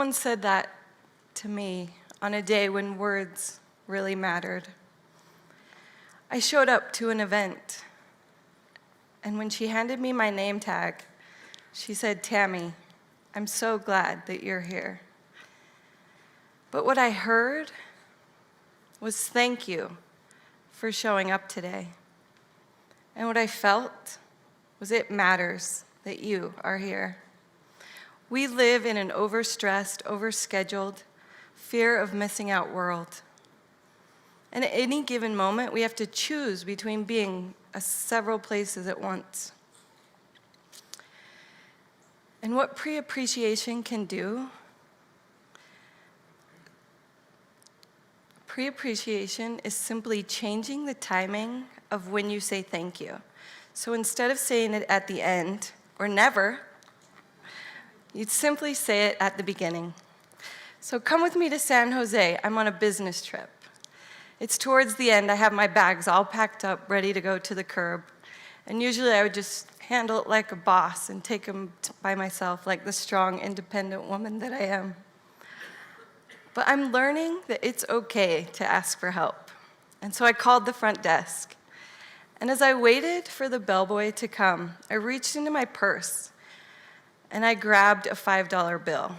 Someone said that to me on a day when words really mattered. I showed up to an event, and when she handed me my name tag, she said, "Tammy, I'm so glad that you're here." But what I heard was thank you for showing up today. And what I felt was it matters that you are here. We live in an overstressed, overscheduled, fear of missing out world. And at any given moment, we have to choose between being several places at once. And what pre-appreciation can do, pre-appreciation is simply changing the timing of when you say thank you. So instead of saying it at the end, or never, you'd simply say it at the beginning. So come with me to San Jose. I'm on a business trip. It's towards the end. I have my bags all packed up, ready to go to the curb. And usually I would just handle it like a boss and take them by myself like the strong, independent woman that I am. But I'm learning that it's okay to ask for help. And so I called the front desk. And as I waited for the bellboy to come, I reached into my purse and I grabbed a $5 bill.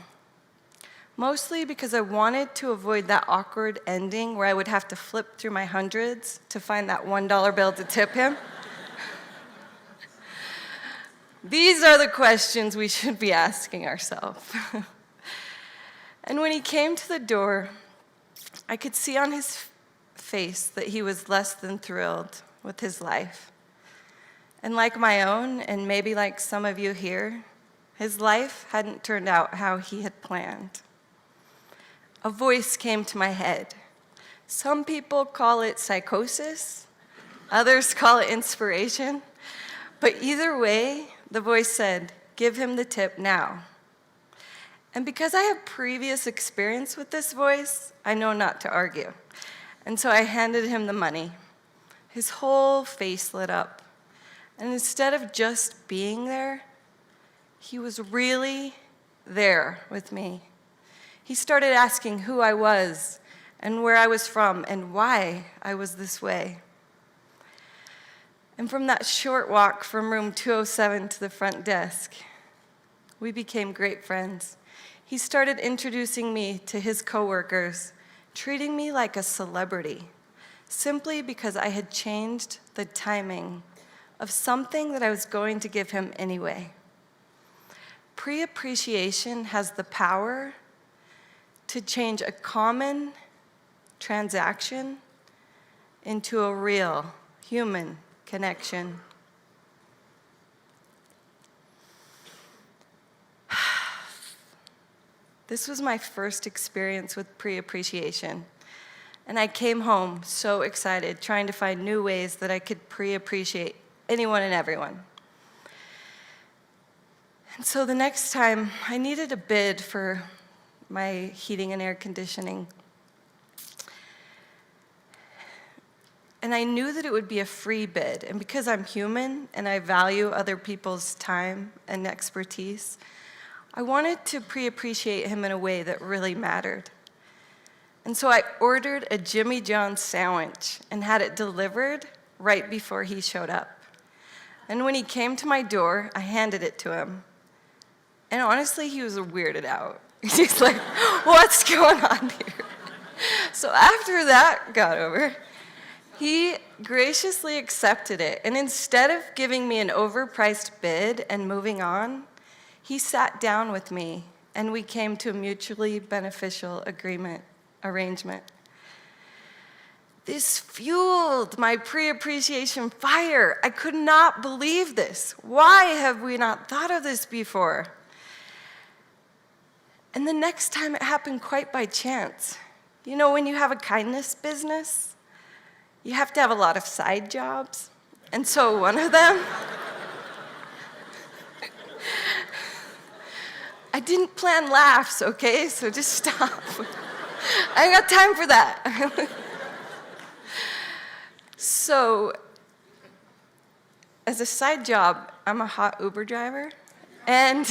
Mostly because I wanted to avoid that awkward ending where I would have to flip through my hundreds to find that $1 bill to tip him. These are the questions we should be asking ourselves. And when he came to the door, I could see on his face that he was less than thrilled with his life. And like my own, and maybe like some of you here, his life hadn't turned out how he had planned. A voice came to my head. Some people call it psychosis, others call it inspiration, but either way, the voice said, "Give him the tip now." And because I have previous experience with this voice, I know not to argue. And so I handed him the money. His whole face lit up. And instead of just being there, he was really there with me. He started asking who I was and where I was from and why I was this way. And from that short walk from room 207 to the front desk, we became great friends. He started introducing me to his coworkers, treating me like a celebrity, simply because I had changed the timing of something that I was going to give him anyway. Pre-appreciation has the power to change a common transaction into a real human connection. This was my first experience with pre-appreciation, and I came home so excited, trying to find new ways that I could pre-appreciate anyone and everyone. And so the next time, I needed a bid for my heating and air conditioning. And I knew that it would be a free bid, and because I'm human and I value other people's time and expertise, I wanted to pre-appreciate him in a way that really mattered. And so I ordered a Jimmy John's sandwich and had it delivered right before he showed up. And when he came to my door, I handed it to him. And honestly, he was weirded out. He's like, "What's going on here?" So after that got over, he graciously accepted it. And instead of giving me an overpriced bid and moving on, he sat down with me, and we came to a mutually beneficial arrangement. This fueled my pre-appreciation fire. I could not believe this. Why have we not thought of this before? And the next time it happened quite by chance. You know, when you have a kindness business, you have to have a lot of side jobs. And so one of them, I didn't plan laughs, okay? So just stop. I ain't got time for that. So, as a side job, I'm a hot Uber driver. And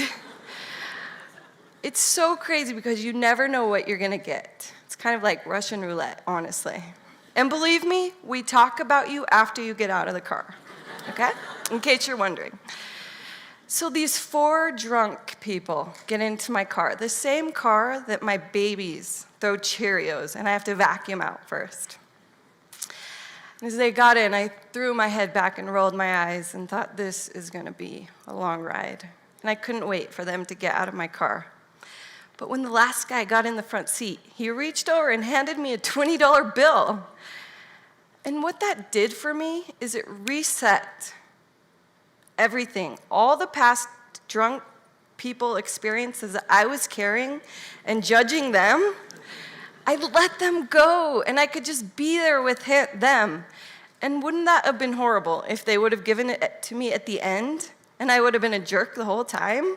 It's so crazy because you never know what you're gonna get. It's kind of like Russian roulette, honestly. And believe me, we talk about you after you get out of the car, okay? In case you're wondering. So these 4 drunk people get into my car, the same car that my babies throw Cheerios, and I have to vacuum out first. As they got in, I threw my head back and rolled my eyes and thought, this is gonna be a long ride. And I couldn't wait for them to get out of my car. But when the last guy got in the front seat, he reached over and handed me a $20 bill. And what that did for me is it reset everything. All the past drunk people experiences that I was carrying and judging them, I let them go, and I could just be there with them. And wouldn't that have been horrible if they would have given it to me at the end, and I would have been a jerk the whole time?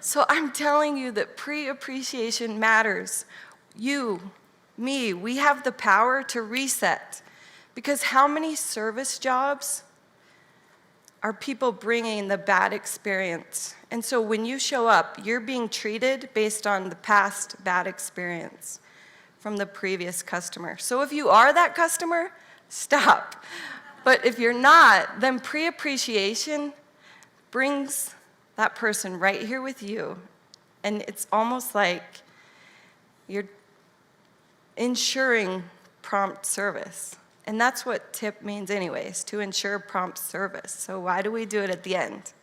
So I'm telling you that pre-appreciation matters. You, me, we have the power to reset. Because how many service jobs are people bringing the bad experience? And so when you show up, you're being treated based on the past bad experience from the previous customer. So if you are that customer, stop. But if you're not, then pre-appreciation brings that person right here with you. And it's almost like you're ensuring prompt service. And that's what tip means anyways, to ensure prompt service. So why do we do it at the end?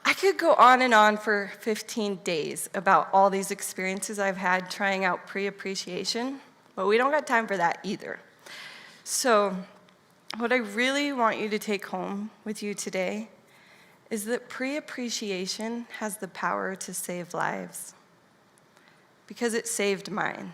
I could go on and on for 15 days about all these experiences I've had trying out pre-appreciation, but we don't got time for that either. So what I really want you to take home with you today is that pre-appreciation has the power to save lives, because it saved mine.